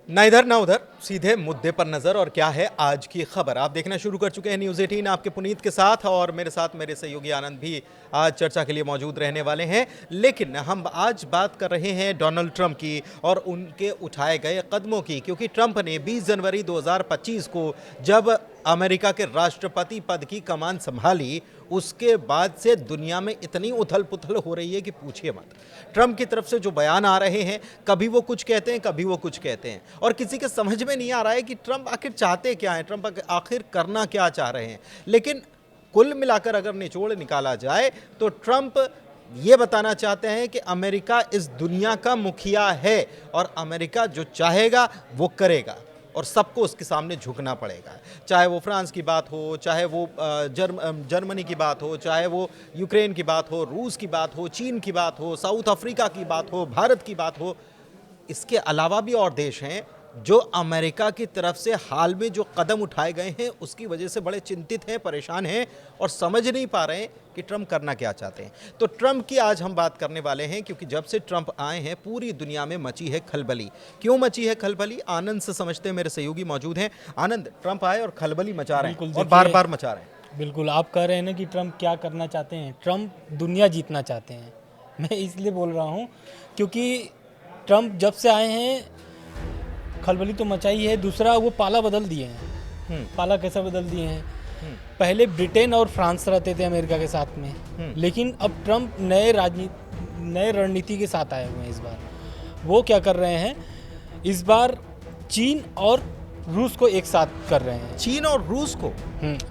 ना इधर ना उधर, सीधे मुद्दे पर नजर। और क्या है आज की खबर, आप देखना शुरू कर चुके हैं न्यूज़ 18 आपके पुनीत के साथ, और मेरे साथ मेरे सहयोगी आनंद भी आज चर्चा के लिए मौजूद रहने वाले हैं। लेकिन हम आज बात कर रहे हैं डोनाल्ड ट्रंप की और उनके उठाए गए कदमों की, क्योंकि ट्रंप ने 20 जनवरी 2025 को जब अमेरिका के राष्ट्रपति पद की कमान संभाली, उसके बाद से दुनिया में इतनी उथल पुथल हो रही है कि पूछिए मत। ट्रंप की तरफ से जो बयान आ रहे हैं, कभी वो कुछ कहते हैं, कभी वो कुछ कहते हैं, और किसी के समझ में नहीं आ रहा है कि ट्रंप आखिर चाहते क्या हैं, ट्रंप आखिर करना क्या चाह रहे हैं। लेकिन कुल मिलाकर अगर निचोड़ निकाला जाए तो ट्रंप ये बताना चाहते हैं कि अमेरिका इस दुनिया का मुखिया है और अमेरिका जो चाहेगा वो करेगा और सबको उसके सामने झुकना पड़ेगा। चाहे वो फ्रांस की बात हो, चाहे वो जर्मनी की बात हो, चाहे वो यूक्रेन की बात हो, रूस की बात हो, चीन की बात हो, साउथ अफ्रीका की बात हो, भारत की बात हो। इसके अलावा भी और देश हैं जो अमेरिका की तरफ से हाल में जो कदम उठाए गए हैं उसकी वजह से बड़े चिंतित हैं, परेशान हैं और समझ नहीं पा रहे हैं कि ट्रंप करना क्या चाहते हैं। तो ट्रंप की आज हम बात करने वाले हैं, क्योंकि जब से ट्रंप आए हैं पूरी दुनिया में मची है खलबली। क्यों मची है खलबली, आनंद से समझते हैं, मेरे सहयोगी मौजूद हैं। आनंद, ट्रंप आए और खलबली मचा रहे हैं और बार बार मचा रहे हैं। बिल्कुल, आप कह रहे हैं ना कि ट्रंप क्या करना चाहते हैं। ट्रंप दुनिया जीतना चाहते हैं। मैं इसलिए बोल रहा हूँ क्योंकि ट्रंप जब से आए हैं खलबली तो मचाई है, दूसरा वो पाला बदल दिए हैं। पाला कैसा बदल दिए हैं, पहले ब्रिटेन और फ्रांस रहते थे अमेरिका के साथ में, लेकिन अब ट्रंप नए रणनीति के साथ आए हुए हैं। इस बार वो क्या कर रहे हैं, इस बार चीन और रूस को एक साथ कर रहे हैं। चीन और रूस को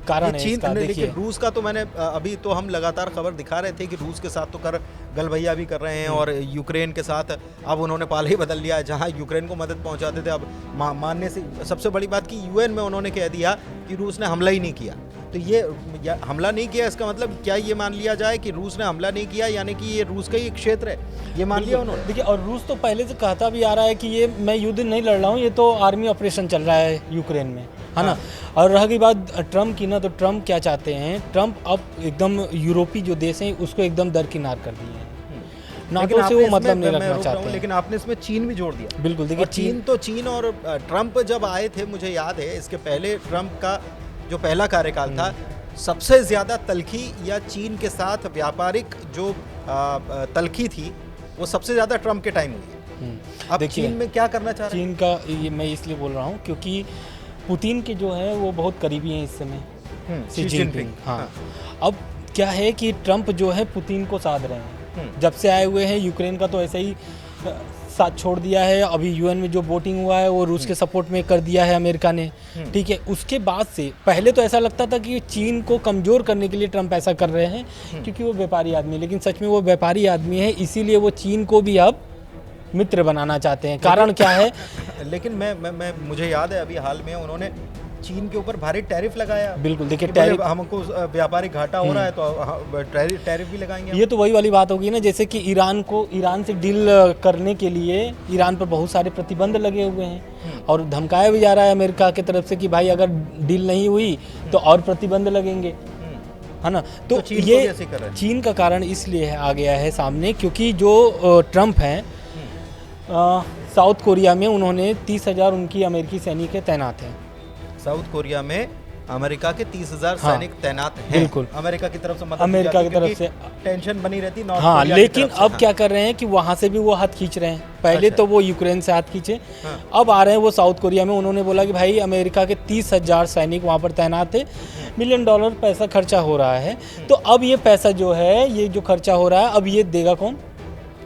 कारण है चीन, इसका, लेकिन रूस का तो मैंने अभी तो हम लगातार खबर दिखा रहे थे कि रूस के साथ तो कर गलभैया भी कर रहे हैं और यूक्रेन के साथ अब उन्होंने पाला ही बदल लिया है। जहां यूक्रेन को मदद पहुंचाते थे अब मानने से सबसे बड़ी बात कि यूएन में उन्होंने कह दिया कि रूस ने हमला ही नहीं किया। तो ये हमला नहीं किया, इसका मतलब क्या ये मान लिया जाए कि रूस ने हमला नहीं किया, यानी कि ये रूस का ही एक क्षेत्र है, ये मान लिया उन्होंने? देखिए, और रूस तो पहले से कहता भी आ रहा है कि ये मैं युद्ध नहीं लड़ रहा हूँ, ये तो आर्मी ऑपरेशन चल रहा है यूक्रेन में, है ना। और रह गई बात ट्रंप की ना, तो ट्रंप क्या चाहते हैं, ट्रंप अब एकदम यूरोपीय जो देश हैं उसको एकदम दरकिनार कर दिए हैं। नाटो से वो मतलब नहीं रखना चाहते हैं। लेकिन आपने इसमें चीन भी जोड़ दिया। बिल्कुल, देखिए चीन और ट्रंप जब आए थे, मुझे याद है इसके पहले ट्रंप का जो पहला कार्यकाल था, सबसे ज्यादा तलखी या चीन के साथ व्यापारिक जो तलखी थी वो सबसे ज्यादा ट्रंप के टाइम हुई है। अब चीन में क्या करना चाह रहे हैं? चीन का ये मैं इसलिए बोल रहा हूँ क्योंकि पुतिन के जो है वो बहुत करीबी हैं इस समय, शी जिनपिंग। हाँ, अब क्या है कि ट्रंप जो है पुतिन को साध रहे हैं। जब से आए हुए हैं, यूक्रेन का तो ऐसे ही साथ छोड़ दिया है। अभी यूएन में जो वोटिंग हुआ है वो रूस के सपोर्ट में कर दिया है अमेरिका ने, ठीक है। उसके बाद से पहले तो ऐसा लगता था कि चीन को कमज़ोर करने के लिए ट्रंप ऐसा कर रहे हैं क्योंकि वो व्यापारी आदमी है, लेकिन सच में वो व्यापारी आदमी है, इसीलिए वो चीन को भी अब मित्र बनाना चाहते हैं। कारण क्या है? लेकिन मैं मुझे याद है अभी हाल में उन्होंने चीन के ऊपर भारी टैरिफ लगाया। बिल्कुल, देखिए टैरिफ, हमको व्यापारिक घाटा हो रहा है तो टैरिफ भी लगाएंगे। ये तो वही वाली बात होगी ना, जैसे कि ईरान से डील करने के लिए ईरान पर बहुत सारे प्रतिबंध लगे हुए हैं और धमकाया भी जा रहा है अमेरिका की तरफ से कि भाई अगर डील नहीं हुई तो और प्रतिबंध लगेंगे, है ना। तो ये चीन का कारण इसलिए आ गया है सामने क्योंकि जो ट्रंप हैं साउथ कोरिया में उन्होंने 30,000 उनकी अमेरिकी सैनिक तैनात हैं। साउथ कोरिया में अमेरिका के 30,000 सैनिक तैनात हैं। बिल्कुल, अमेरिका की तरफ से मदद अमेरिका की तरफ से टेंशन बनी रहती। हाँ, लेकिन अब क्या कर रहे हैं कि वहाँ से भी वो हाथ खींच रहे हैं। पहले तो वो यूक्रेन से हाथ खींचे, अब आ रहे हैं वो साउथ कोरिया में। उन्होंने बोला कि भाई अमेरिका के 30,000 सैनिक वहाँ पर तैनात है, $1 मिलियन पैसा खर्चा हो रहा है। तो अब ये पैसा जो है, ये जो खर्चा हो रहा है, अब ये देगा कौन?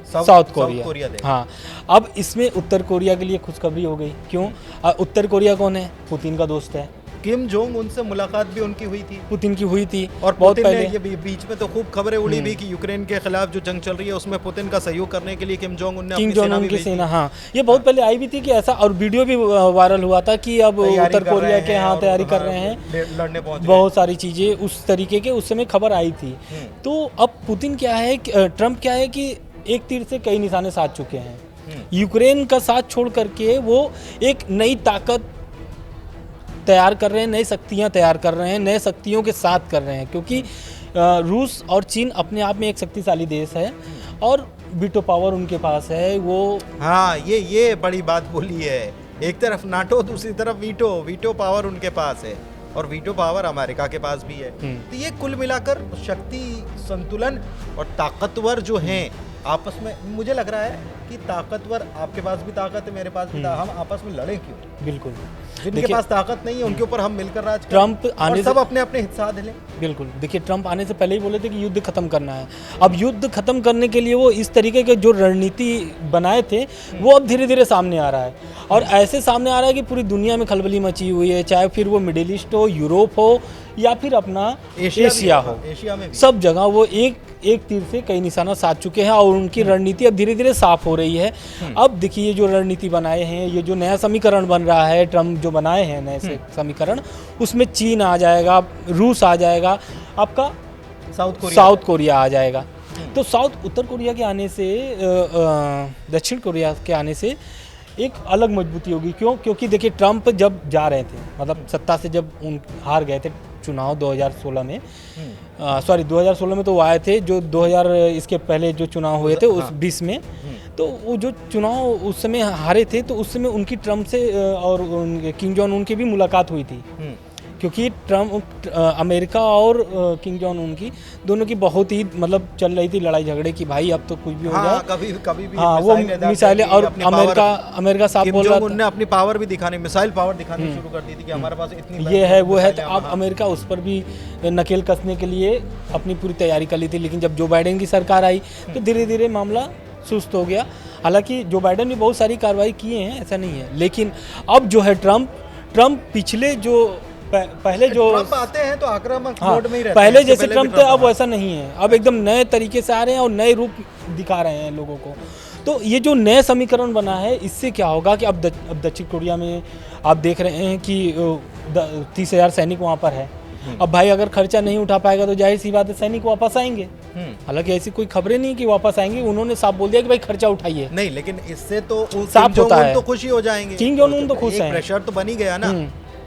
South Korea. हाँ, अब इसमें उत्तर कोरिया के लिए खुशखबरी हो गई। क्यों? उत्तर कोरिया कौन है? पुतिन का दोस्त है। किम जोंग उनसे मुलाकात भी उनकी हुई थी, पुतिन की हुई थी। और बहुत पहले ये बीच में तो खूब खबरें उड़ी भी कि यूक्रेन के खिलाफ जो जंग चल रही है उसमें पुतिन का सहयोग करने के लिए किम जोंग उन की सेना, हाँ, ये बहुत पहले आई भी थी कि ऐसा, और वीडियो भी वायरल हुआ था कि अब उत्तर कोरिया के यहाँ तैयारी कर रहे हैं, लड़ने पहुंच बहुत सारी चीजें उस तरीके के उस समय खबर आई थी। तो अब पुतिन क्या है, ट्रंप क्या है कि एक तीर से कई निशाने साध चुके हैं। यूक्रेन का साथ छोड़ करके वो एक नई ताकत तैयार कर रहे हैं, नई शक्तियां तैयार कर रहे हैं, नए शक्तियों के साथ कर रहे हैं, क्योंकि रूस और चीन अपने आप में एक शक्तिशाली देश है और वीटो पावर उनके पास है वो। हाँ, ये बड़ी बात बोली है एक तरफ नाटो, दूसरी तरफ वीटो, वीटो पावर उनके पास है और वीटो पावर अमेरिका के पास भी है। तो ये कुल मिलाकर शक्ति संतुलन और ताकतवर जो हैं आपस में, मुझे लग रहा है कि ताकतवर, आपके पास भी ताकत है, मेरे पास भी हम आपस में लड़ें क्यों? बिल्कुल। जिनके पास ताकत नहीं है उनके ऊपर हम मिलकर राज करें ट्रम्प आने और सब अपने अपने हिस्सा ले लें। बिल्कुल। देखिए, ट्रम्प आने से पहले ही बोले थे कि युद्ध खत्म करना है। अब युद्ध खत्म करने के लिए वो इस तरीके के जो रणनीति बनाए थे वो अब धीरे धीरे सामने आ रहा है, और ऐसे सामने आ रहा है कि पूरी दुनिया में खलबली मची हुई है, चाहे फिर वो मिडिल ईस्ट हो, यूरोप हो, या फिर अपना एशिया हो, एशिया में भी सब जगह वो एक तीर से कई निशाना साध चुके हैं, और उनकी रणनीति अब धीरे धीरे साफ हो रही है। अब देखिए, जो रणनीति बनाए हैं, ये जो नया समीकरण बन रहा है, ट्रम्प जो बनाए हैं नए समीकरण, उसमें चीन आ जाएगा, रूस आ जाएगा, आपका साउथ कोरिया आ जाएगा। तो उत्तर कोरिया के आने से, दक्षिण कोरिया के आने से एक अलग मजबूती होगी। क्यों? क्योंकि देखिए, ट्रम्प जब जा रहे थे, मतलब सत्ता से जब हार गए थे चुनाव 2016 में, 2016 में तो वो आए थे, जो 2000 इसके पहले जो चुनाव हुए थे उस 20 में, तो वो जो चुनाव उस समय हारे थे, तो उस समय उनकी ट्रम्प से और किम जोंग उन की भी मुलाकात हुई थी, क्योंकि ट्रम्प, अमेरिका और किम जोंग उन की दोनों की बहुत ही मतलब चल रही थी लड़ाई झगड़े की, भाई अब तो कुछ भी हो जाए, कभी भी हाँ, वो मिसाइलें, और अमेरिका साहब बोल रहा था, उन्होंने अपनी पावर भी दिखानी, मिसाइल पावर दिखानी शुरू कर दी थी कि हमारे पास इतनी ये है वो है। तो अब अमेरिका उस पर भी नकेल कसने के लिए अपनी पूरी तैयारी कर ली थी, लेकिन जब जो बाइडेन की सरकार आई तो धीरे धीरे मामला सुस्त हो गया। हालांकि जो बाइडेन भी बहुत सारी कार्रवाई किए हैं, ऐसा नहीं है, लेकिन अब जो है ट्रम्प पिछले जो पहले जो ट्रम्प आते हैं तो आक्रामक मोड में ही रहते पहले हैं, जैसे ट्रम्प थे, अब वैसा नहीं है, अब एकदम नए तरीके से आ रहे हैं और नए रूप दिखा रहे हैं लोगों को। तो ये जो नए समीकरण बना है, इससे क्या होगा कि अब दक्षिण कोरिया में आप देख रहे हैं कि 30,000 सैनिक वहाँ पर है। अब भाई अगर खर्चा नहीं उठा पाएगा तो जाहिर सी बात है सैनिक वापस आएंगे। हालांकि ऐसी कोई खबरें नहीं कि वापस आएंगे, उन्होंने साफ बोल दिया कि भाई खर्चा उठाइए। नहीं, लेकिन इससे तो साफ होता है, तो खुशी हो जाएंगे, किम जोंग उन तो खुश हैं, प्रेशर तो बन ही गया ना,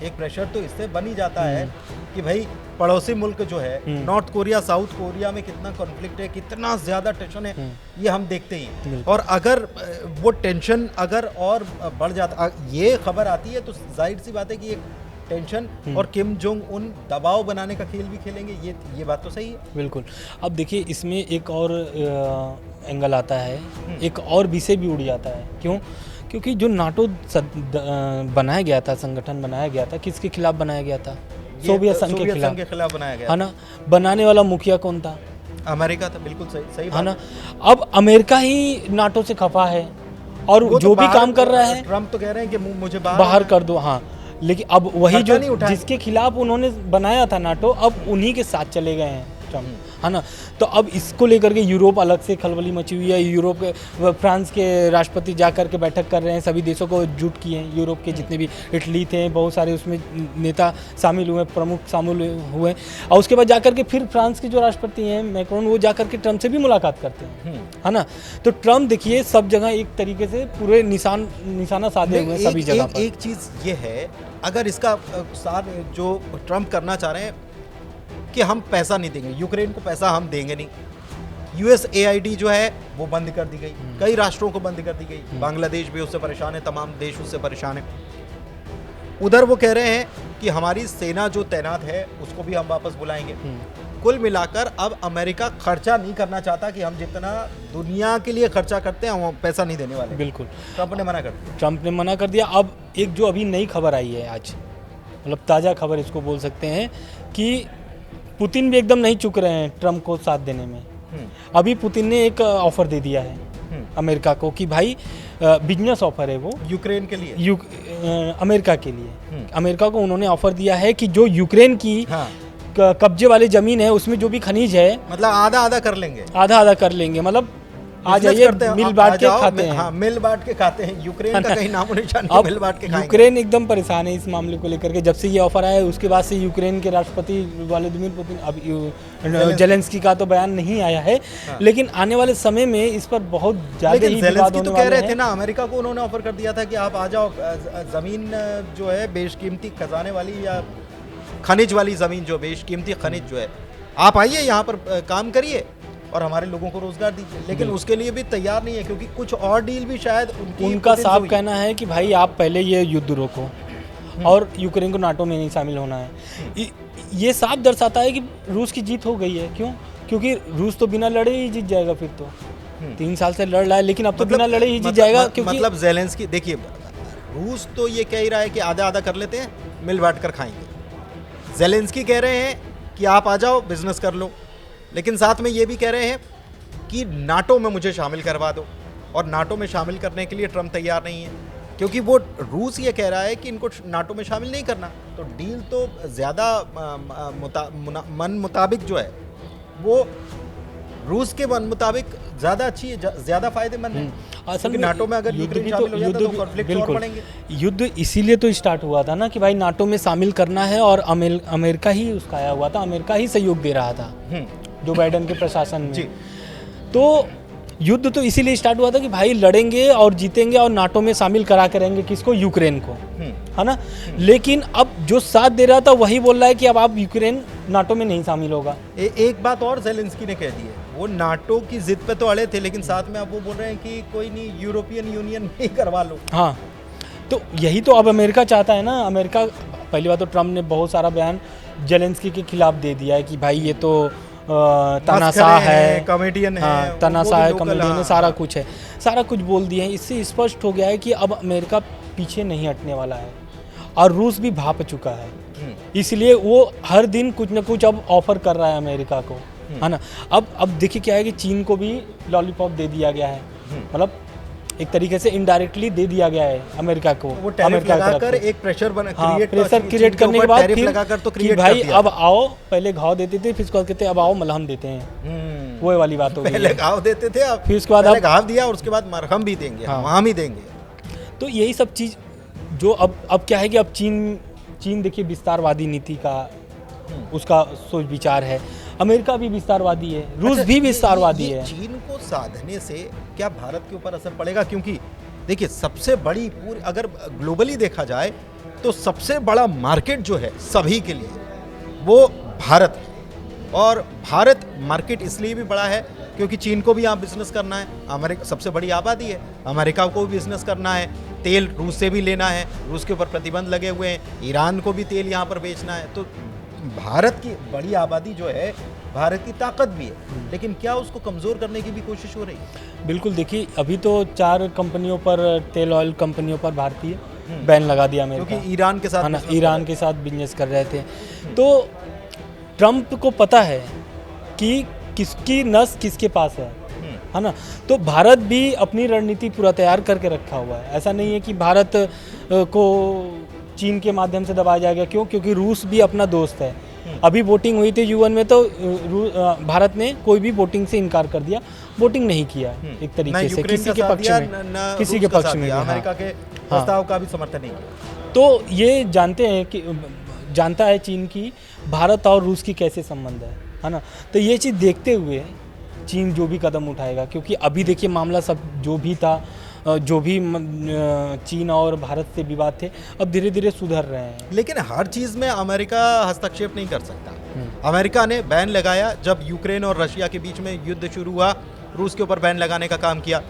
एक प्रेशर तो इससे बन ही जाता है कि भाई पड़ोसी मुल्क जो है, नॉर्थ कोरिया साउथ कोरिया में कितना कॉन्फ्लिक्ट है, कितना ज्यादा टेंशन है, ये हम देखते ही। और अगर वो टेंशन अगर और बढ़ जाता, ये खबर आती है तो जाहिर सी बात है कि एक टेंशन और किम जोंग उन दबाव बनाने का खेल भी खेलेंगे, ये बात तो सही है। बिल्कुल। अब देखिए, इसमें एक और एंगल आता है, एक और विषय भी उड़ जाता है। क्यों? क्योंकि जो नाटो बनाया गया था, संगठन बनाया गया था, किसके खिलाफ बनाया गया था? सोवियत संघ के खिलाफ बनाया गया, है ना। बनाने वाला मुखिया कौन था? अमेरिका था। बिल्कुल सही है ना। अब अमेरिका ही नाटो से खफा है और जो भी काम कर रहा है, ट्रम्प तो कह रहे हैं कि मुझे बाहर कर दो। हाँ, लेकिन अब वही जो जिसके खिलाफ उन्होंने बनाया था नाटो, अब उन्हीं के साथ चले गए हैं ट्रम्प, है ना। तो अब इसको लेकर के यूरोप अलग से खलबली मची हुई है। यूरोप के, फ्रांस के राष्ट्रपति जा कर के बैठक कर रहे हैं, सभी देशों को जुट किए हैं, यूरोप के जितने भी, इटली थे, बहुत सारे उसमें नेता शामिल हुए, प्रमुख शामिल हुए। और उसके बाद जाकर के फिर फ्रांस के जो राष्ट्रपति हैं मैक्रोन, वो जाकर के ट्रम्प से भी मुलाकात करते हैं, है ना। तो ट्रम्प देखिए सब जगह एक तरीके से पूरे निशाना साधे हुए सभी जगह पर। एक चीज़ ये है, अगर इसका साथ जो ट्रम्प करना चाह रहे हैं कि हम पैसा नहीं देंगे, यूक्रेन को पैसा हम देंगे नहीं, USAID जो है वो बंद कर दी गई, कई राष्ट्रों को बंद कर दी गई, बांग्लादेश भी उससे परेशान है, तमाम देश उससे परेशान है। उधर वो कह रहे हैं कि हमारी सेना जो तैनात है उसको भी हम वापस बुलाएंगे। कुल मिलाकर अब अमेरिका खर्चा नहीं करना चाहता कि हम जितना दुनिया के लिए खर्चा करते हैं हम पैसा नहीं देने वाले। बिल्कुल, ट्रम्प ने मना कर दिया। ट्रम्प ने मना कर दिया। अब एक जो अभी नई खबर आई है आज, मतलब ताज़ा खबर इसको बोल सकते हैं, कि पुतिन भी एकदम नहीं चुक रहे हैं ट्रम्प को साथ देने में। अभी पुतिन ने एक ऑफर दे दिया है अमेरिका को कि भाई बिजनेस ऑफर है वो यूक्रेन के लिए, अमेरिका के लिए। अमेरिका को उन्होंने ऑफर दिया है कि जो यूक्रेन की कब्जे वाली जमीन है उसमें जो भी खनिज है, मतलब आधा आधा कर लेंगे, आधा कर लेंगे, मतलब आ जाइए मिल बांट के खाते हैं। हाँ, मिल बांट के खाते हैं। यूक्रेन का कहीं नामो निशान नहीं, मिल बांट के खाएंगे। यूक्रेन एकदम परेशान है इस मामले को लेकर के। जब से ये ऑफर आया उसके बाद से यूक्रेन के राष्ट्रपति व्लादिमीर पुतिन, अब जेलेंस्की का तो बयान नहीं आया है, लेकिन आने वाले समय में इस पर बहुत ज्यादा ही विवाद होने तो कह रहे थे ना, अमेरिका को उन्होंने ऑफर कर दिया था कि आप आ जाओ, जमीन जो है बेशकीमती खजाने वाली या खनिज वाली जमीन, जो बेशकीमती खनिज जो है, आप आइए यहाँ पर काम करिए, और हमारे लोगों को रोजगार दीजिए, लेकिन उसके लिए भी तैयार नहीं है, क्योंकि कुछ और डील भी शायद उनका साफ कहना है कि भाई आप पहले ये युद्ध रोको और यूक्रेन को नाटो में नहीं शामिल होना है। ये साफ दर्शाता है कि रूस की जीत हो गई है। क्यों? क्योंकि रूस तो बिना लड़े ही जीत जाएगा फिर तो। 3 साल से लड़ रहा है, लेकिन अब तो बिना लड़े ही जीत जाएगा। क्योंकि मतलब ज़ेलेंस्की, देखिए रूस तो ये कह ही रहा है कि आधा आधा कर लेते हैं, मिल बांट कर खाएंगे। ज़ेलेंस्की कह रहे हैं कि आप आ जाओ, बिजनेस कर लो, लेकिन साथ में ये भी कह रहे हैं कि नाटो में मुझे शामिल करवा दो, और नाटो में शामिल करने के लिए ट्रम्प तैयार नहीं है, क्योंकि वो रूस ये कह रहा है कि इनको नाटो में शामिल नहीं करना। तो डील तो ज़्यादा मन मुताबिक जो है वो रूस के मन मुताबिक ज़्यादा अच्छी है, ज़्यादा फायदेमंद है। असल में नाटो में अगर यूक्रेन शामिल हो जाता तो कॉन्फ्लिक्ट और बढ़ेंगे। युद्ध इसीलिए तो स्टार्ट हुआ था ना कि भाई नाटो में शामिल करना है, और अमेरिका ही उसका आया हुआ था, अमेरिका ही सहयोग दे रहा था जो बाइडेन के प्रशासन में। तो युद्ध तो इसीलिए स्टार्ट हुआ था कि भाई लड़ेंगे और जीतेंगे और नाटो में शामिल करा करेंगे किसको? यूक्रेन को, है ना। लेकिन अब जो साथ दे रहा था वही बोल रहा है कि अब आप यूक्रेन नाटो में नहीं शामिल होगा। एक बात और ज़ेलेंस्की ने कह दी है, वो नाटो की जिद पे तो अड़े थे, लेकिन साथ में अब वो बोल रहे हैं कि कोई नहीं, यूरोपियन यूनियन में ही करवा लो। हाँ, तो यही तो अब अमेरिका चाहता है ना। अमेरिका, पहली बात तो ट्रम्प ने बहुत सारा बयान ज़ेलेंस्की के खिलाफ दे दिया है कि भाई ये तो तनाशाह है, कॉमेडियन है, हाँ, तनाशाह है, कॉमेडियन है, सारा कुछ है, सारा कुछ बोल दिए हैं। इससे स्पष्ट हो गया है कि अब अमेरिका पीछे नहीं हटने वाला है, और रूस भी भाप चुका है। इसलिए वो हर दिन कुछ ना कुछ अब ऑफर कर रहा है अमेरिका को, है ना। अब देखिए क्या है कि चीन को भी लॉलीपॉप दे दिया गया है, मतलब एक तरीके से इनडायरेक्टली दे दिया गया है अमेरिका को। वो टैरिफ लगाकर एक प्रेशर प्रेशर क्रिएट करने के बाद फिर कि भाई अब आओ, पहले घाव देते थे, फिर उसके बाद कहते अब आओ मलहम देते हैं। वो वाली बात हो गई। पहले घाव देते थे, अब फिर उसके बाद घाव दिया और उसके बाद मरहम भी देंगे, वहां भी देंगे। तो यही सब चीज जो अब क्या है कि अब चीन देखिए विस्तारवादी नीति का उसका सोच विचार है, अमेरिका भी विस्तारवादी है, रूस भी विस्तारवादी है। चीन को साधने से क्या भारत के ऊपर असर पड़ेगा? क्योंकि देखिए सबसे बड़ी पूरी, अगर ग्लोबली देखा जाए तो सबसे बड़ा मार्केट जो है सभी के लिए वो भारत है, और भारत मार्केट इसलिए भी बड़ा है क्योंकि चीन को भी यहाँ बिजनेस करना है, अमेरिका सबसे बड़ी आबादी है, अमेरिका को भी बिजनेस करना है, तेल रूस से भी लेना है, रूस के ऊपर प्रतिबंध लगे हुए हैं, ईरान को भी तेल यहाँ पर बेचना है। तो भारत की बड़ी आबादी जो है, भारत की ताकत भी है, लेकिन क्या उसको कमज़ोर करने की भी कोशिश हो रही है? बिल्कुल, देखिए अभी तो 4 कंपनियों पर, तेल ऑयल कंपनियों पर भारतीय बैन लगा दिया अमेरिका, क्योंकि ईरान के साथ, है ना, ईरान के साथ बिजनेस कर रहे थे। तो ट्रम्प को पता है कि किसकी नस किसके पास है ना। तो भारत भी अपनी रणनीति पूरा तैयार करके रखा हुआ है। ऐसा नहीं है कि भारत को चीन के माध्यम से दबाया जाएगा। क्यों? क्योंकि रूस भी अपना दोस्त है। अभी वोटिंग हुई थी यूएन में, तो भारत ने कोई भी वोटिंग से इनकार कर दिया, वोटिंग नहीं किया एक तरीके से किसी के पक्ष में, किसी के पक्ष में, अमेरिका के प्रस्ताव का भी समर्थन नहीं किया। तो ये जानते हैं कि जानता है चीन की भारत और रूस की कैसे संबंध है ना। तो ये चीज़ देखते हुए चीन जो भी कदम उठाएगा, क्योंकि अभी देखिए मामला सब जो भी था, जो भी चीन और भारत से विवाद थे, अब धीरे धीरे सुधर रहे हैं। लेकिन हर चीज़ में अमेरिका हस्तक्षेप नहीं कर सकता। अमेरिका ने बैन लगाया जब यूक्रेन और रशिया के बीच में युद्ध शुरू हुआ, रूस के ऊपर बैन लगाने का काम किया,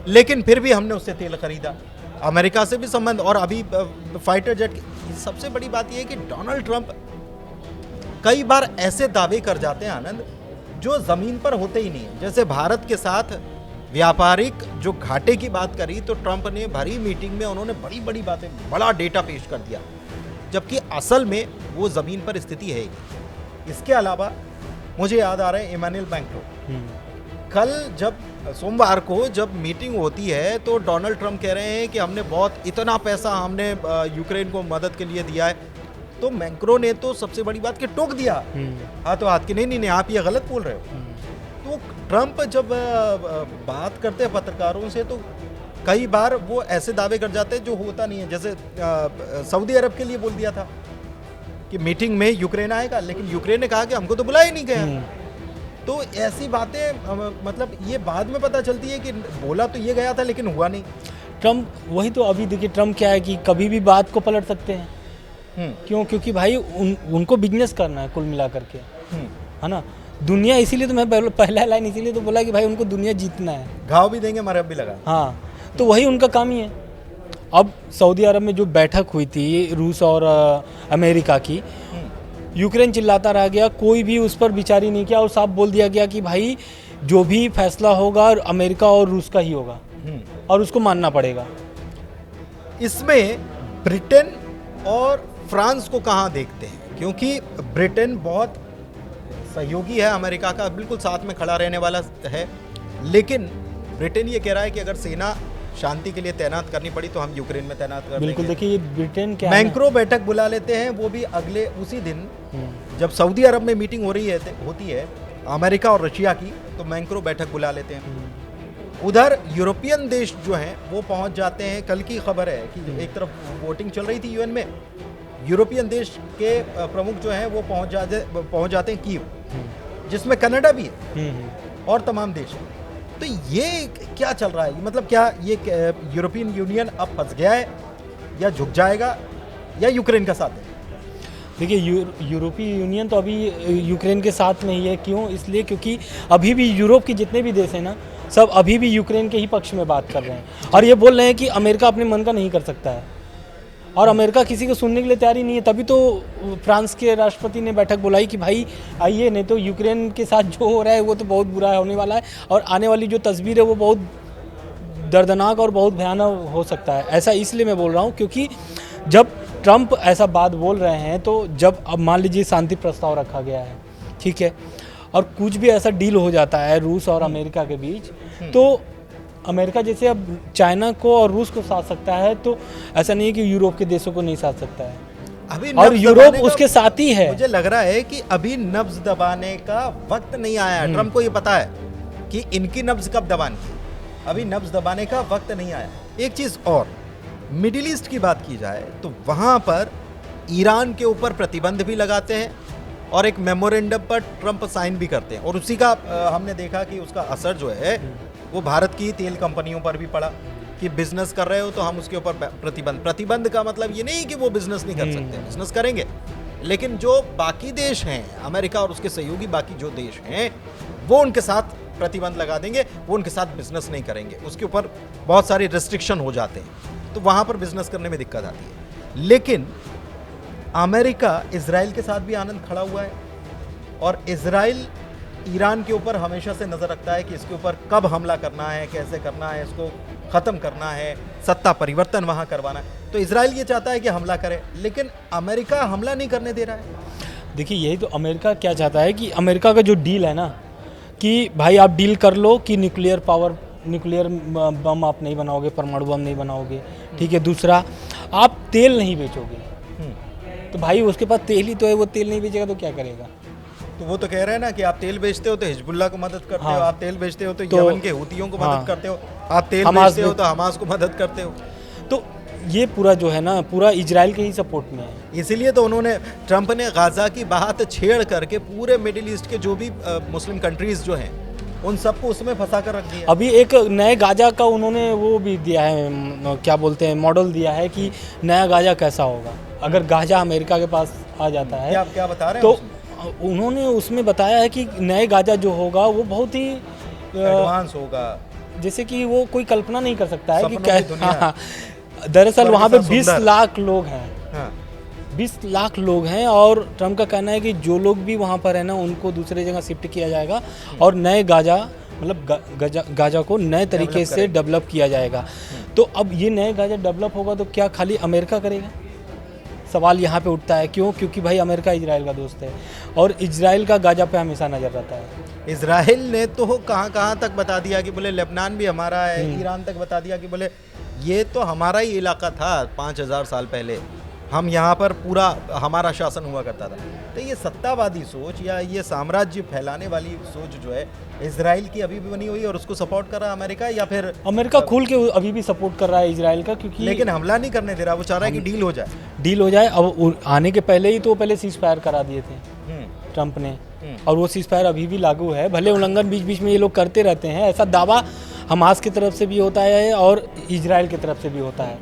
लेकिन फिर भी हमने उससे तेल खरीदा। अमेरिका से भी संबंध, और अभी फाइटर जेट। सबसे बड़ी बात यह है कि डोनाल्ड ट्रंप कई बार ऐसे दावे कर जाते हैं आनंद, जो ज़मीन पर होते ही नहीं है। जैसे भारत के साथ व्यापारिक जो घाटे की बात करी, तो ट्रंप ने भरी मीटिंग में उन्होंने बड़ी बड़ी बातें, बड़ा डेटा पेश कर दिया, जबकि असल में वो ज़मीन पर स्थिति है ही। इसके अलावा मुझे याद आ रहा है इमानुएल मैक्रों, कल जब सोमवार को जब मीटिंग होती है, तो डोनाल्ड ट्रंप कह रहे हैं कि हमने इतना पैसा हमने यूक्रेन को मदद के लिए दिया है। तो मैक्रों ने तो सबसे बड़ी बात कि टोक दिया हाथों हाथ कि नहीं आप ये गलत बोल रहे हो। तो ट्रंप जब बात करते हैं पत्रकारों से, तो कई बार वो ऐसे दावे कर जाते हैं जो होता नहीं है। जैसे सऊदी अरब के लिए बोल दिया था कि मीटिंग में यूक्रेन आएगा, लेकिन यूक्रेन ने कहा कि हमको तो बुलाया ही नहीं गया। तो ऐसी बातें मतलब ये बाद में पता चलती है कि बोला तो ये गया था लेकिन हुआ नहीं। ट्रंप वही तो, अभी देखिए ट्रंप क्या है कि कभी भी बात को पलट सकते हैं। क्यों? क्योंकि भाई उनको बिजनेस करना है कुल मिला करके, है ना। दुनिया, इसीलिए तो मैं पहला लाइन इसीलिए तो बोला कि भाई उनको दुनिया जीतना है। घाव भी देंगे मरहब भी लगा। हाँ, तो वही उनका काम ही है। अब सऊदी अरब में जो बैठक हुई थी रूस और अमेरिका की, यूक्रेन चिल्लाता रह गया, कोई भी उस पर विचार ही नहीं किया और साफ बोल दिया गया कि भाई जो भी फैसला होगा अमेरिका और रूस का ही होगा और उसको मानना पड़ेगा। इसमें ब्रिटेन और फ्रांस को कहाँ देखते हैं? क्योंकि ब्रिटेन बहुत सहयोगी है अमेरिका का, बिल्कुल साथ में खड़ा रहने वाला है, लेकिन ब्रिटेन ये कह रहा है कि अगर सेना शांति के लिए तैनात करनी पड़ी तो हम यूक्रेन में तैनात कर देंगे। बिल्कुल, देखिए ये ब्रिटेन क्या मैक्रो बैठक बुला लेते हैं, वो भी अगले उसी दिन जब सऊदी अरब में मीटिंग हो रही है होती है अमेरिका और रशिया की, तो मैक्रो बैठक बुला लेते हैं। उधर यूरोपियन देश जो हैं वो पहुंच जाते हैं। कल की खबर है कि एक तरफ वोटिंग चल रही थी यूएन में, यूरोपियन देश के प्रमुख जो हैं वो पहुंच जाते हैं कीव, जिसमें कनाडा भी है और तमाम देश हैं। तो ये क्या चल रहा है? मतलब क्या ये यूरोपियन यूनियन अब फंस गया है या झुक जाएगा या यूक्रेन का साथ है? देखिए यूरोपीय यूनियन तो अभी यूक्रेन के साथ में ही है। क्यों? इसलिए क्योंकि अभी भी यूरोप के जितने भी देश हैं ना, सब अभी भी यूक्रेन के ही पक्ष में बात कर रहे हैं और ये बोल रहे हैं कि अमेरिका अपने मन का नहीं कर सकता है और अमेरिका किसी को सुनने के लिए तैयार ही नहीं है। तभी तो फ्रांस के राष्ट्रपति ने बैठक बुलाई कि भाई आइए, नहीं तो यूक्रेन के साथ जो हो रहा है वो तो बहुत बुरा होने वाला है और आने वाली जो तस्वीर है वो बहुत दर्दनाक और बहुत भयानक हो सकता है। ऐसा इसलिए मैं बोल रहा हूँ क्योंकि जब ट्रंप ऐसा बात बोल रहे हैं, तो जब अब मान लीजिए शांति प्रस्ताव रखा गया है, ठीक है, और कुछ भी ऐसा डील हो जाता है रूस और अमेरिका के बीच, तो अमेरिका जैसे अब चाइना को और रूस को साथ सकता है, तो ऐसा नहीं है कि यूरोप के देशों को नहीं साथ सकता है। अभी और यूरोप उसके साथ ही है। मुझे लग रहा है कि अभी नब्ज दबाने का वक्त नहीं आया है। ट्रंप को ये पता है कि इनकी नब्ज कब दबानी है, अभी नब्ज दबाने का वक्त नहीं आया। एक चीज और, मिडिल ईस्ट की बात की जाए तो वहां पर ईरान के ऊपर प्रतिबंध भी लगाते हैं और एक मेमोरेंडम पर ट्रंप साइन भी करते हैं, और उसी का हमने देखा कि उसका असर जो है वो भारत की तेल कंपनियों पर भी पड़ा कि बिजनेस कर रहे हो तो हम उसके ऊपर प्रतिबंध का मतलब ये नहीं कि वो बिजनेस नहीं कर सकते, बिजनेस करेंगे, लेकिन जो बाकी देश हैं अमेरिका और उसके सहयोगी बाकी जो देश हैं वो उनके साथ प्रतिबंध लगा देंगे, वो उनके साथ बिजनेस नहीं करेंगे, उसके ऊपर बहुत सारे रेस्ट्रिक्शन हो जाते हैं, तो वहां पर बिजनेस करने में दिक्कत आती है। लेकिन अमेरिका इजराइल के साथ भी आनंद खड़ा हुआ है और इजराइल ईरान के ऊपर हमेशा से नज़र रखता है कि इसके ऊपर कब हमला करना है, कैसे करना है, इसको ख़त्म करना है, सत्ता परिवर्तन वहाँ करवाना है। तो इजराइल ये चाहता है कि हमला करे, लेकिन अमेरिका हमला नहीं करने दे रहा है। देखिए यही तो अमेरिका क्या चाहता है कि अमेरिका का जो डील है ना, कि भाई आप डील कर लो कि न्यूक्लियर बम आप नहीं बनाओगे, परमाणु बम नहीं बनाओगे, ठीक है। दूसरा, आप तेल नहीं बेचोगे, तो भाई उसके पास तेल ही तो है, वो तेल नहीं बेचेगा तो क्या करेगा? तो वो तो कह रहे हैं ना कि आप तेल बेचते हो तो हिजबुल्लाह को मदद करते हो, आप तेल बेचते हो तो यमन के हूतियों को मदद करते हो, आप तेल बेचते हो तो हमास को मदद करते हो। तो ये पूरा जो है ना, पूरा इजराइल के ही सपोर्ट में है। इसीलिए तो उन्होंने, ट्रंप ने गाजा की बात छेड़ करके पूरे मिडिल ईस्ट के जो भी मुस्लिम कंट्रीज जो हैं उन सबको उसमें फंसा कर रख दिया। अभी एक नए गाजा का उन्होंने वो भी दिया है, क्या बोलते हैं, मॉडल दिया है कि नया गाजा कैसा होगा अगर गाजा अमेरिका के पास आ जाता है। क्या बता रहे हैं? तो उन्होंने उसमें बताया है कि नए गाजा जो होगा वो बहुत ही एडवांस होगा, जैसे कि वो कोई कल्पना नहीं कर सकता है कि क्या। दरअसल वहाँ पे 20 लाख लोग हैं, 20 लाख लोग हैं, और ट्रंप का कहना है कि जो लोग भी वहाँ पर है ना उनको दूसरे जगह शिफ्ट किया जाएगा और नए गाजा, मतलब गाजा को नए तरीके से डेवलप किया जाएगा। तो अब ये नए गाजा डेवलप होगा तो क्या खाली अमेरिका करेगा? सवाल यहाँ पे उठता है। क्यों? क्योंकि भाई अमेरिका इजराइल का दोस्त है और इजराइल का गाजा पे हमेशा नज़र रहता है। इजराइल ने तो कहाँ तक बता दिया कि बोले लेबनान भी हमारा है, ईरान तक बता दिया कि बोले ये तो हमारा ही इलाका था 5000 साल पहले, हम यहाँ पर पूरा हमारा शासन हुआ करता था। तो ये सत्तावादी सोच या ये साम्राज्य फैलाने वाली सोच जो है इजराइल की अभी भी बनी हुई है और उसको सपोर्ट कर रहा है अमेरिका, या फिर अमेरिका खुल के अभी भी सपोर्ट कर रहा है इजराइल का, क्योंकि लेकिन हमला नहीं करने दे रहा, वो चाह रहा है कि डील हो जाए। अब आने के पहले ही तो पहले सीज फायर करा दिए थे ट्रंप ने, और वो सीज फायर अभी भी लागू है। भले उल्लंघन बीच बीच में ये लोग करते रहते हैं, ऐसा दावा हमास की तरफ से भी होता है और इजराइल की तरफ से भी होता है,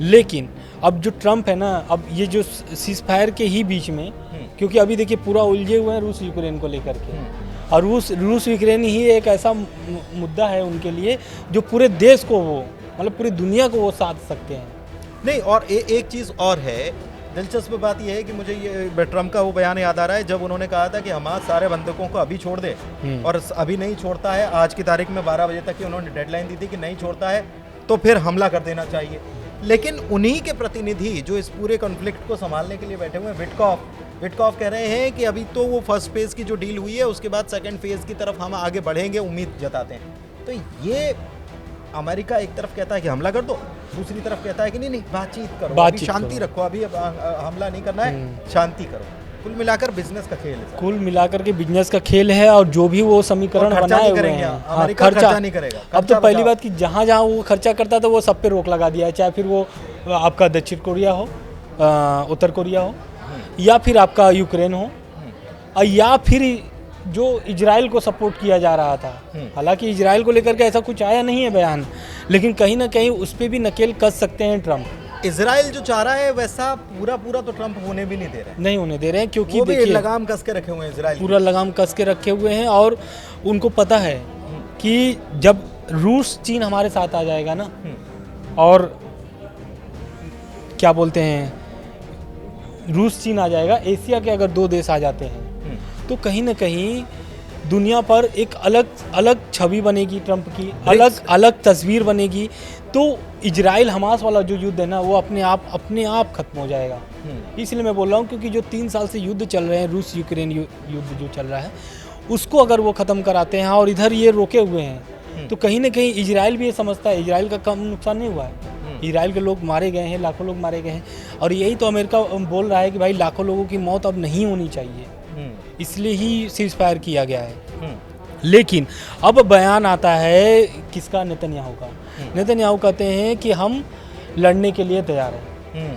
लेकिन अब जो ट्रंप है ना, अब ये जो सीज फायर के ही बीच में, क्योंकि अभी देखिए पूरा उलझे हुए हैं रूस यूक्रेन को लेकर के, और रूस यूक्रेन ही एक ऐसा मुद्दा है उनके लिए जो पूरे देश को वो मतलब पूरी दुनिया को वो साथ सकते हैं। नहीं, और एक चीज़ और है, दिलचस्प बात यह है कि मुझे ये ट्रम्प का वो बयान याद आ रहा है जब उन्होंने कहा था कि हमास सारे बंधकों को अभी छोड़ दे, और अभी नहीं छोड़ता है, आज की तारीख में 12 बजे तक की उन्होंने डेडलाइन दी थी कि नहीं छोड़ता है तो फिर हमला कर देना चाहिए। लेकिन उन्हीं के प्रतिनिधि जो इस पूरे कॉन्फ्लिक्ट को संभालने के लिए बैठे हुए हैं, विटकॉफ कह रहे हैं कि अभी तो वो फर्स्ट फेज़ की जो डील हुई है उसके बाद सेकंड फेज़ की तरफ हम आगे बढ़ेंगे, उम्मीद जताते हैं। तो ये अमेरिका एक तरफ कहता है कि हमला कर दो, दूसरी तरफ कहता है कि नहीं बातचीत करो, अभी शांति रखो, अभी हमला नहीं करना है, शांति करो। कुल मिलाकर बिजनेस का खेल है, कुल मिलाकर के बिजनेस का खेल है। और जो भी वो समीकरण बनाए हुए हैं, अमेरिका खर्चा नहीं करेगा। अब तो पहली बात कि जहाँ जहाँ वो खर्चा करता था वो सब पे रोक लगा दिया है, चाहे फिर वो आपका दक्षिण कोरिया हो, उत्तर कोरिया हो, या फिर आपका यूक्रेन हो, या फिर जो इजराइल को सपोर्ट किया जा रहा था। हालांकि इजराइल को लेकर के ऐसा कुछ आया नहीं है बयान, लेकिन कहीं ना कहीं उस पर भी नकेल कस सकते हैं ट्रम्प। इजराइल जो चाह रहा है वैसा पूरा तो ट्रम्प होने भी नहीं दे रहे हैं, नहीं होने दे रहे हैं, क्योंकि देखिए लगाम कस के रखे हुए हैं इजराइल, पूरा लगाम कस के रखे हुए हैं। और उनको पता है कि जब रूस चीन हमारे साथ आ जाएगा ना, और क्या बोलते हैं, रूस चीन आ जाएगा, एशिया के अगर दो देश आ जाते हैं तो कहीं ना कहीं दुनिया पर एक अलग छवि बनेगी ट्रम्प की, अलग तस्वीर बनेगी। तो इजराइल हमास वाला जो युद्ध है ना वो अपने आप खत्म हो जाएगा। इसलिए मैं बोल रहा हूँ, क्योंकि जो 3 साल से युद्ध चल रहे हैं, रूस यूक्रेन युद्ध जो चल रहा है, उसको अगर वो ख़त्म कराते हैं और इधर ये रोके हुए हैं, तो कहीं ना कहीं इजराइल भी ये समझता है इजराइल का कम नुकसान नहीं हुआ है। इजराइल के लोग मारे गए हैं, लाखों लोग मारे गए हैं, और यही तो अमेरिका बोल रहा है कि भाई लाखों लोगों की मौत अब नहीं होनी चाहिए, इसलिए ही सीज फायर किया गया है। लेकिन अब बयान आता है किसका, नेतन्याहू का। नेतन्याहू कहते हैं कि हम लड़ने के लिए तैयार हैं,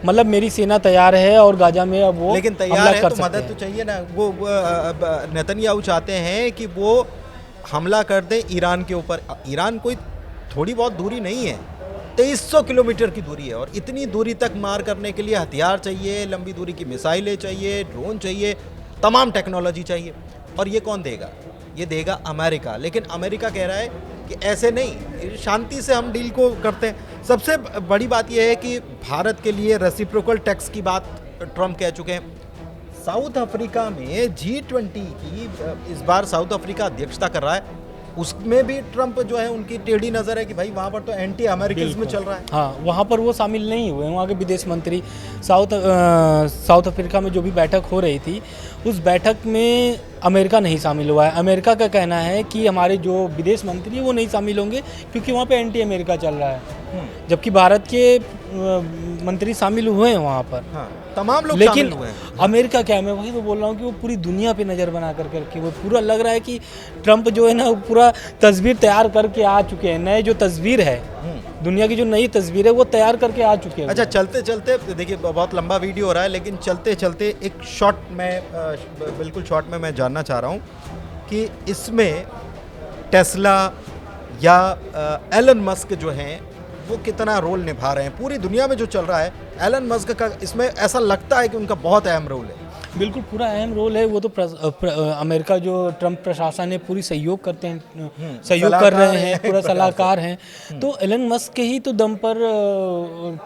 मतलब मेरी सेना तैयार है और गाजा में अब वो लेकिन तैयार है तो मदद तो चाहिए ना। वो नेतन्याहू चाहते हैं कि वो हमला कर दे ईरान के ऊपर। ईरान कोई थोड़ी बहुत दूरी नहीं है, 2300 किलोमीटर की दूरी है, और इतनी दूरी तक मार करने के लिए हथियार चाहिए, लंबी दूरी की मिसाइलें चाहिए, ड्रोन चाहिए, तमाम टेक्नोलॉजी चाहिए। और ये कौन देगा? ये देगा अमेरिका। लेकिन अमेरिका कह रहा है कि ऐसे नहीं, शांति से हम डील को करते हैं। सबसे बड़ी बात यह है कि भारत के लिए रेसिप्रोकल टैक्स की बात ट्रम्प कह चुके हैं। साउथ अफ्रीका में G20 की इस बार साउथ अफ्रीका अध्यक्षता कर रहा है, उसमें भी ट्रम्प जो है उनकी टेढ़ी नज़र है कि भाई वहाँ पर तो एंटी अमेरिकनिज्म चल रहा है। हाँ, वहाँ पर वो शामिल नहीं हुए। वहाँ के विदेश मंत्री साउथ अफ्रीका में जो भी बैठक हो रही थी, उस बैठक में अमेरिका नहीं शामिल हुआ है। अमेरिका का कहना है कि हमारे जो विदेश मंत्री वो नहीं शामिल होंगे क्योंकि वहाँ पे एंटी अमेरिका चल रहा है, जबकि भारत के मंत्री शामिल हुए हैं वहाँ पर। हाँ, तमाम लोग लेकिन शामिल हुए हैं। अमेरिका क्या है, मैं वही तो बोल रहा हूँ कि वो पूरी दुनिया पे नज़र बना करके वो पूरा लग रहा है कि ट्रम्प जो है ना वो पूरा तस्वीर तैयार करके आ चुके हैं। नए जो तस्वीर है, दुनिया की जो नई तस्वीर है वो तैयार करके आ चुके हैं। अच्छा, चलते चलते देखिए बहुत लंबा वीडियो हो रहा है, लेकिन चलते चलते एक शॉट में बिल्कुल शॉर्ट में मैं जानना चाह रहा हूँ कि इसमें टेस्ला या एलन मस्क जो हैं वो कितना रोल निभा रहे हैं पूरी दुनिया में जो चल रहा है। एलन मस्क का इसमें ऐसा लगता है कि उनका बहुत अहम रोल है। बिल्कुल पूरा अहम रोल है। वो तो अमेरिका जो ट्रम्प प्रशासन है पूरी सहयोग करते हैं, सहयोग कर रहे हैं, पूरा सलाहकार हैं। तो एलन मस्क के ही तो दम पर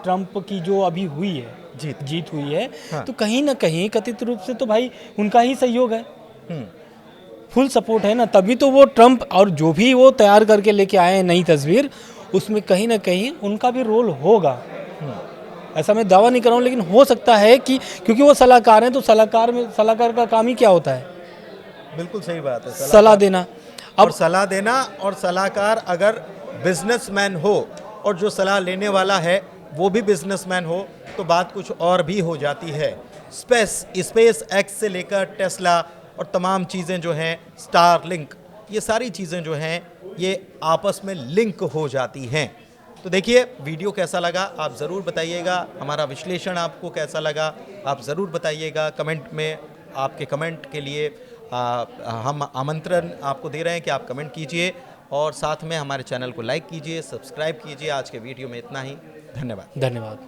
ट्रम्प की जो अभी हुई है जीत हुई है। हाँ। तो कहीं ना कहीं कथित रूप से तो भाई उनका ही सहयोग है, फुल सपोर्ट है ना, तभी तो वो ट्रम्प और जो भी वो तैयार करके लेके आए हैं नई तस्वीर, उसमें कहीं ना कहीं उनका भी रोल होगा। ऐसा मैं दावा नहीं कर रहा हूँ, लेकिन हो सकता है कि क्योंकि वो सलाहकार हैं, तो सलाहकार का काम ही क्या होता है? बिल्कुल सही बात है, सलाह देना। अब सलाह देना, और सलाहकार अगर बिजनेसमैन हो और जो सलाह लेने वाला है वो भी बिजनेसमैन हो तो बात कुछ और भी हो जाती है। स्पेस एक्स से लेकर टेस्ला और तमाम चीज़ें जो हैं, स्टारलिंक, ये सारी चीज़ें जो हैं ये आपस में लिंक हो जाती हैं। तो देखिए वीडियो कैसा लगा आप ज़रूर बताइएगा, हमारा विश्लेषण आपको कैसा लगा आप ज़रूर बताइएगा कमेंट में। आपके कमेंट के लिए हम आमंत्रण आपको दे रहे हैं कि आप कमेंट कीजिए और साथ में हमारे चैनल को लाइक कीजिए, सब्सक्राइब कीजिए। आज के वीडियो में इतना ही, धन्यवाद।